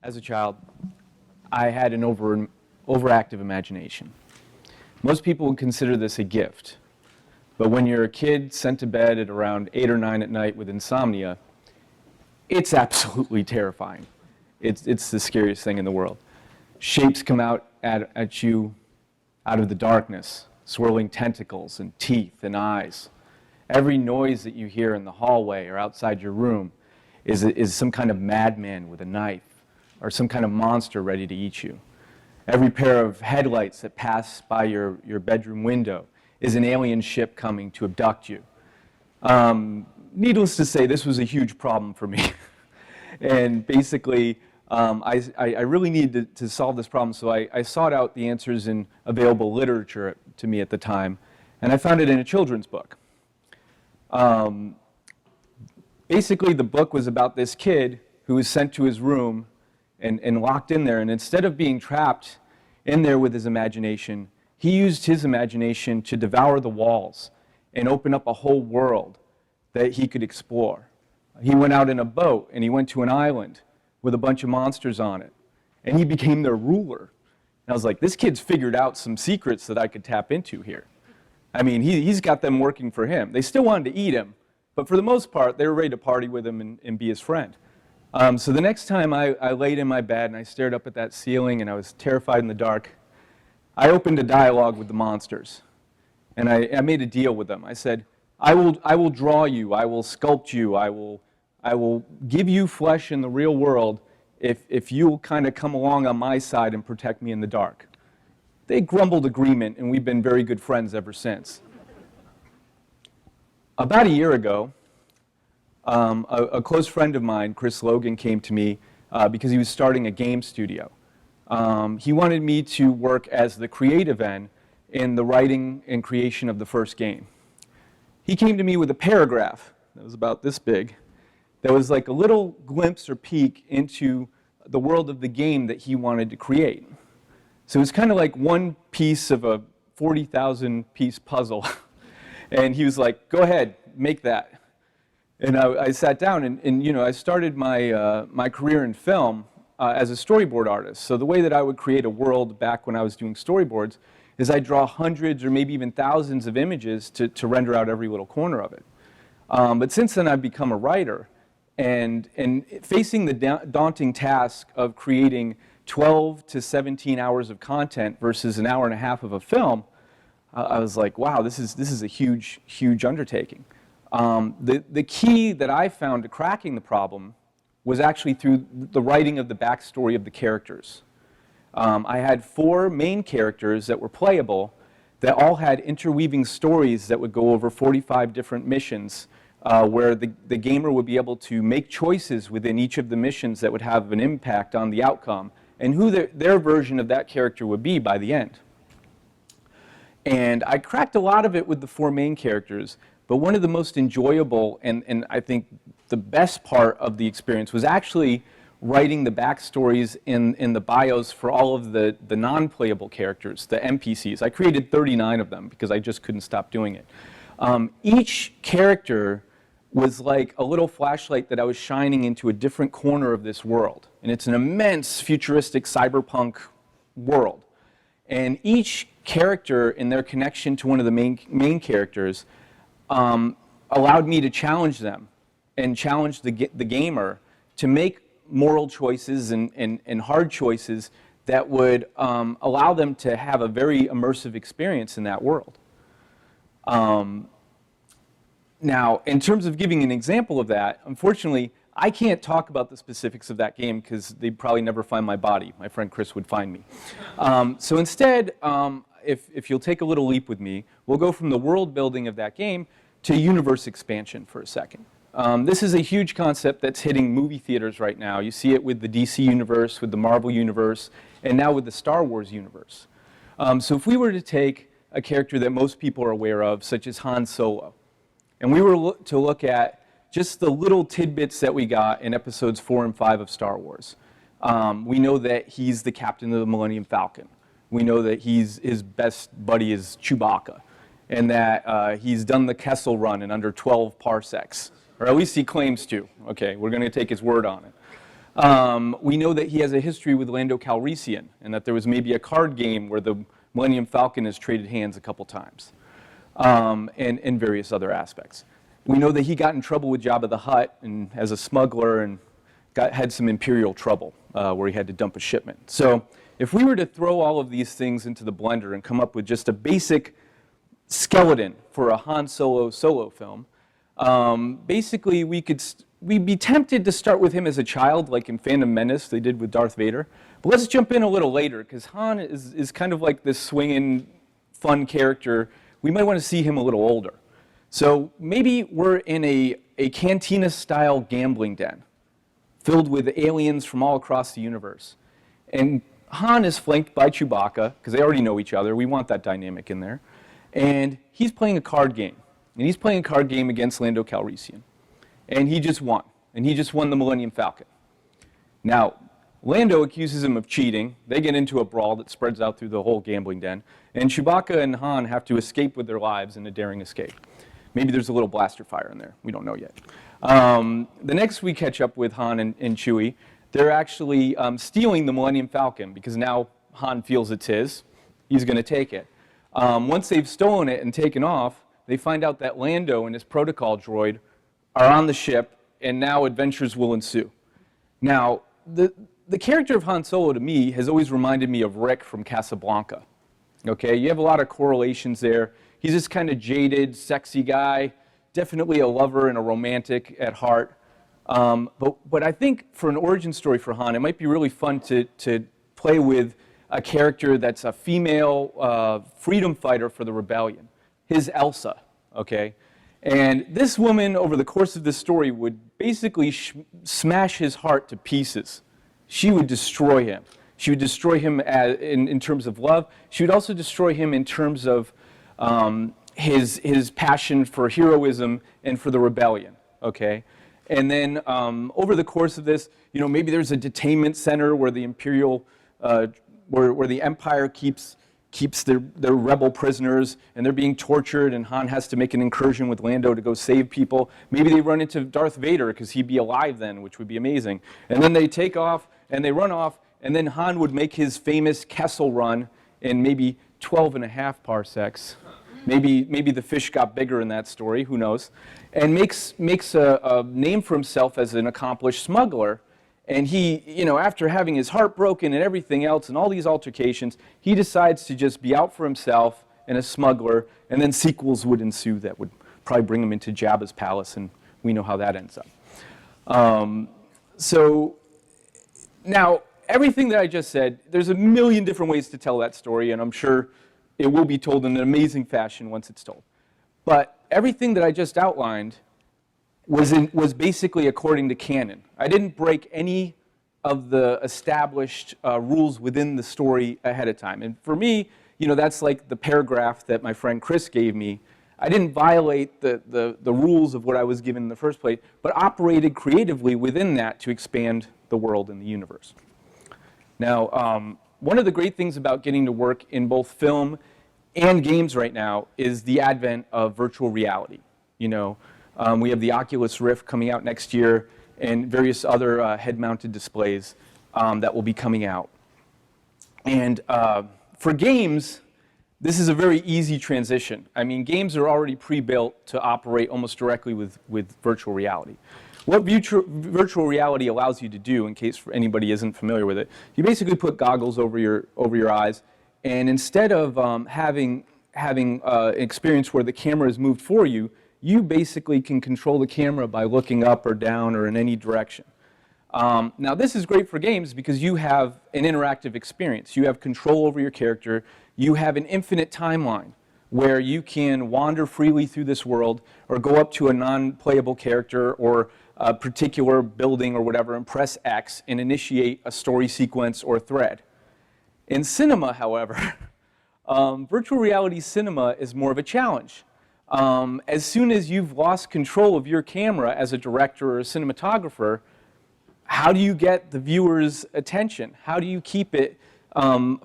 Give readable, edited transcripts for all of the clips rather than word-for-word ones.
as a child, I had an overactive imagination. Most people would consider this a gift. But when you're a kid sent to bed at around 8 or 9 at night with insomnia, it's absolutely terrifying. It's the scariest thing in the world. Shapes come out at you out of the darkness, swirling tentacles and teeth and eyes. Every noise that you hear in the hallway or outside your room is some kind of madman with a knife or some kind of monster ready to eat you. Every pair of headlights that pass by your bedroom window is an alien ship coming to abduct you. Needless to say, this was a huge problem for me. And basically, I really needed to solve this problem, so I sought out the answers in available literature to me at the time, and I found it in a children's book. Basically, the book was about this kid who was sent to his room and locked in there, and instead of being trapped in there with his imagination, he used his imagination to devour the walls and open up a whole world that he could explore. He went out in a boat and he went to an island with a bunch of monsters on it, and he became their ruler. And I was like, this kid's figured out some secrets that I could tap into here. I mean, he's got them working for him. They still wanted to eat him, but for the most part, they were ready to party with him and be his friend. So the next time I laid in my bed and I stared up at that ceiling and I was terrified in the dark, I opened a dialogue with the monsters. And I made a deal with them. I said, I will draw you, I will sculpt you, I will give you flesh in the real world if you'll kind of come along on my side and protect me in the dark. They grumbled agreement, and we've been very good friends ever since. About a year ago, a close friend of mine, Chris Logan, came to me because he was starting a game studio. He wanted me to work as the creative end in the writing and creation of the first game. He came to me with a paragraph that was about this big, that was like a little glimpse or peek into the world of the game that he wanted to create. So it was kind of like one piece of a 40,000 piece puzzle. And he was like, go ahead, make that. And I sat down and you know, I started my career in film as a storyboard artist. So the way that I would create a world back when I was doing storyboards is I draw hundreds or maybe even thousands of images to render out every little corner of it. But since then I've become a writer, and facing the daunting task of creating 12 to 17 hours of content versus an hour and a half of a film, I was like, wow, this is a huge, huge undertaking. The key that I found to cracking the problem was actually through the writing of the backstory of the characters. I had 4 main characters that were playable that all had interweaving stories that would go over 45 different missions where the gamer would be able to make choices within each of the missions that would have an impact on the outcome and who their version of that character would be by the end. And I cracked a lot of it with the 4 main characters, but one of the most enjoyable and I think the best part of the experience was actually writing the backstories in the bios for all of the non-playable characters, the NPCs. I created 39 of them because I just couldn't stop doing it. Each character was like a little flashlight that I was shining into a different corner of this world. And it's an immense futuristic cyberpunk world. And each character in their connection to one of the main characters allowed me to challenge them and challenge the gamer to make moral choices and hard choices that would allow them to have a very immersive experience in that world. Now, in terms of giving an example of that, unfortunately, I can't talk about the specifics of that game because they'd probably never find my body. My friend Chris would find me. So instead, if you'll take a little leap with me, we'll go from the world building of that game to universe expansion for a second. This is a huge concept that's hitting movie theaters right now. You see it with the DC universe, with the Marvel universe, and now with the Star Wars universe. So if we were to take a character that most people are aware of, such as Han Solo, and we were to look at just the little tidbits that we got in episodes 4 and 5 of Star Wars. We know that he's the captain of the Millennium Falcon. We know that his best buddy is Chewbacca, and that he's done the Kessel Run in under 12 parsecs, or at least he claims to. Okay, we're going to take his word on it. We know that he has a history with Lando Calrissian, and that there was maybe a card game where the Millennium Falcon has traded hands a couple times, and various other aspects. We know that he got in trouble with Jabba the Hutt and as a smuggler and had some Imperial trouble where he had to dump a shipment. So if we were to throw all of these things into the blender and come up with just a basic skeleton for a Han Solo solo film, basically we'd be tempted to start with him as a child, like in Phantom Menace they did with Darth Vader. But let's jump in a little later, because Han is kind of like this swinging, fun character. We might want to see him a little older. So maybe we're in a cantina-style gambling den filled with aliens from all across the universe. And Han is flanked by Chewbacca, because they already know each other. We want that dynamic in there. And he's playing a card game. And he's playing a card game against Lando Calrissian. And he just won. And he just won the Millennium Falcon. Now, Lando accuses him of cheating. They get into a brawl that spreads out through the whole gambling den. And Chewbacca and Han have to escape with their lives in a daring escape. Maybe there's a little blaster fire in there. We don't know yet. The next we catch up with Han and Chewie, they're actually stealing the Millennium Falcon, because now Han feels it's his. He's going to take it. Once they've stolen it and taken off, they find out that Lando and his protocol droid are on the ship, and now adventures will ensue. Now, the character of Han Solo, to me, has always reminded me of Rick from Casablanca. Okay, you have a lot of correlations there. He's this kind of jaded, sexy guy, definitely a lover and a romantic at heart. But I think for an origin story for Han, it might be really fun to play with a character that's a female freedom fighter for the rebellion, his Elsa, okay? And this woman, over the course of this story, would basically smash his heart to pieces. She would destroy him. She would destroy him in terms of love. She would also destroy him in terms of his passion for heroism and for the rebellion, okay? And then over the course of this, maybe there's a detainment center where the Imperial, where the Empire keeps their rebel prisoners, and they're being tortured, and Han has to make an incursion with Lando to go save people. Maybe they run into Darth Vader, because he'd be alive then, which would be amazing. And then they take off, and they run off, and then Han would make his famous Kessel run in maybe 12.5 parsecs. Maybe the fish got bigger in that story, who knows, and makes a name for himself as an accomplished smuggler. And he, after having his heart broken and everything else and all these altercations, he decides to just be out for himself and a smuggler, and then sequels would ensue that would probably bring him into Jabba's palace, and we know how that ends up. So now, everything that I just said, there's a million different ways to tell that story, and I'm sure it will be told in an amazing fashion once it's told. But everything that I just outlined was basically according to canon. I didn't break any of the established rules within the story ahead of time. And for me, that's like the paragraph that my friend Chris gave me. I didn't violate the rules of what I was given in the first place, but operated creatively within that to expand the world and the universe. Now, one of the great things about getting to work in both film and games right now is the advent of virtual reality. We have the Oculus Rift coming out next year, and various other head-mounted displays that will be coming out. And for games, this is a very easy transition. I mean, games are already pre-built to operate almost directly with virtual reality. What virtual reality allows you to do, in case anybody isn't familiar with it, you basically put goggles over your eyes, and instead of having an experience where the camera is moved for you, you basically can control the camera by looking up or down or in any direction. Now, this is great for games because you have an interactive experience. You have control over your character. You have an infinite timeline where you can wander freely through this world or go up to a non-playable character or a particular building or whatever and press X and initiate a story sequence or thread. In cinema, however, virtual reality cinema is more of a challenge. As soon as you've lost control of your camera as a director or a cinematographer, how do you get the viewer's attention? How do you keep it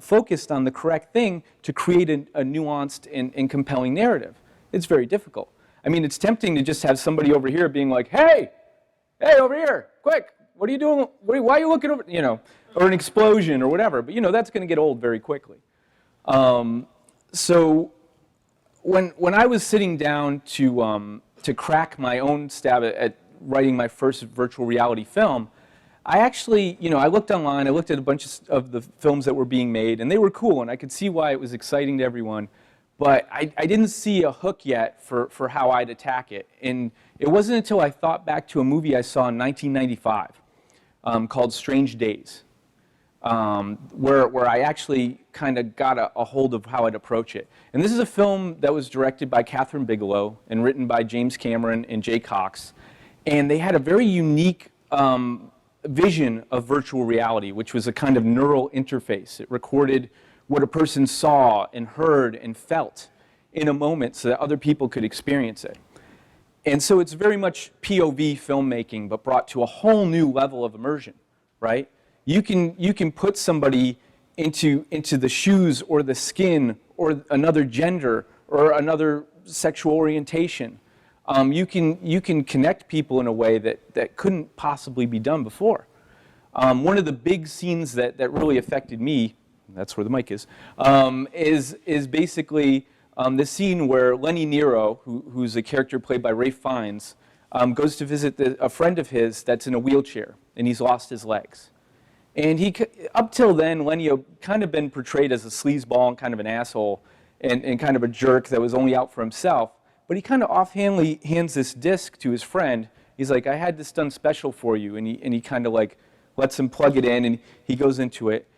focused on the correct thing to create a nuanced and compelling narrative? It's very difficult. I mean, it's tempting to just have somebody over here being like, hey, over here, quick, what are you doing? Why are you looking over, or an explosion or whatever. But, that's going to get old very quickly. So when I was sitting down to crack my own stab at writing my first virtual reality film, I actually, I looked online, I looked at a bunch of the films that were being made, and they were cool, and I could see why it was exciting to everyone, but I didn't see a hook yet for how I'd attack it. And it wasn't until I thought back to a movie I saw in 1995 called Strange Days, where I actually kind of got a hold of how I'd approach it. And this is a film that was directed by Catherine Bigelow and written by James Cameron and Jay Cox, and they had a very unique vision of virtual reality, which was a kind of neural interface. It recorded what a person saw and heard and felt in a moment so that other people could experience it. And so it's very much POV filmmaking, but brought to a whole new level of immersion, right? You can put somebody into the shoes or the skin or another gender or another sexual orientation. You can connect people in a way that couldn't possibly be done before. One of the big scenes that really affected me, that's where the mic is basically this scene where Lenny Nero, who's a character played by Ralph Fiennes, goes to visit a friend of his that's in a wheelchair, and he's lost his legs. And up till then, Lenny had kind of been portrayed as a sleazeball and kind of an asshole and kind of a jerk that was only out for himself. But he kind of offhandedly hands this disc to his friend. He's like, I had this done special for you. And he kind of like lets him plug it in, and he goes into it.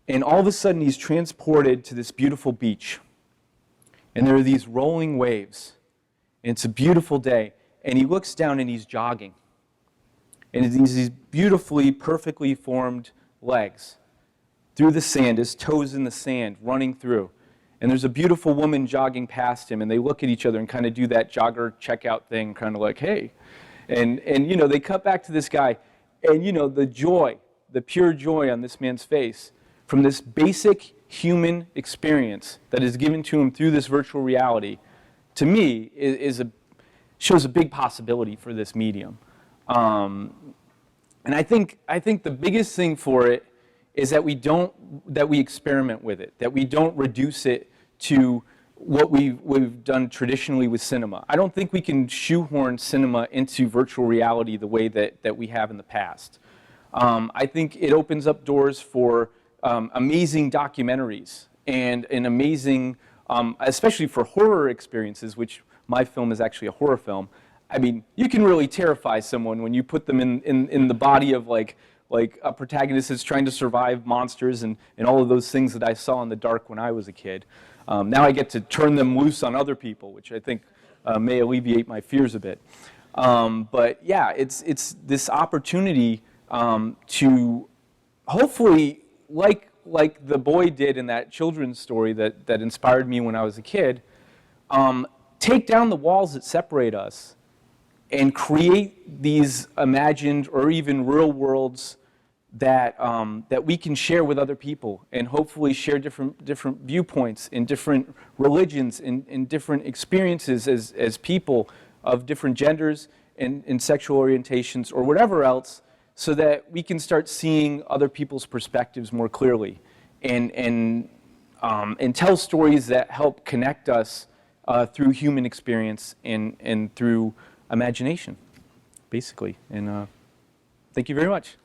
And all of a sudden, he's transported to this beautiful beach. And there are these rolling waves. And it's a beautiful day. And he looks down, and he's jogging. And these beautifully, perfectly formed legs through the sand, his toes in the sand, running through. And there's a beautiful woman jogging past him, and they look at each other and kind of do that jogger checkout thing, kind of like, hey. And they cut back to this guy, and the joy, the pure joy on this man's face from this basic human experience that is given to him through this virtual reality, to me, shows a big possibility for this medium. And I think the biggest thing for it is that we experiment with it, that we don't reduce it to what we've done traditionally with cinema. I don't think we can shoehorn cinema into virtual reality the way that we have in the past. I think it opens up doors for amazing documentaries and an amazing, especially for horror experiences, which my film is actually a horror film. I mean, you can really terrify someone when you put them in the body of like a protagonist that's trying to survive monsters and all of those things that I saw in the dark when I was a kid. Now I get to turn them loose on other people, which I think may alleviate my fears a bit. But yeah, it's this opportunity to hopefully, like the boy did in that children's story that inspired me when I was a kid, take down the walls that separate us and create these imagined or even real worlds that we can share with other people, and hopefully share different viewpoints in different religions, in different experiences as people of different genders and sexual orientations or whatever else, so that we can start seeing other people's perspectives more clearly and tell stories that help connect us through human experience and through imagination, basically. And thank you very much.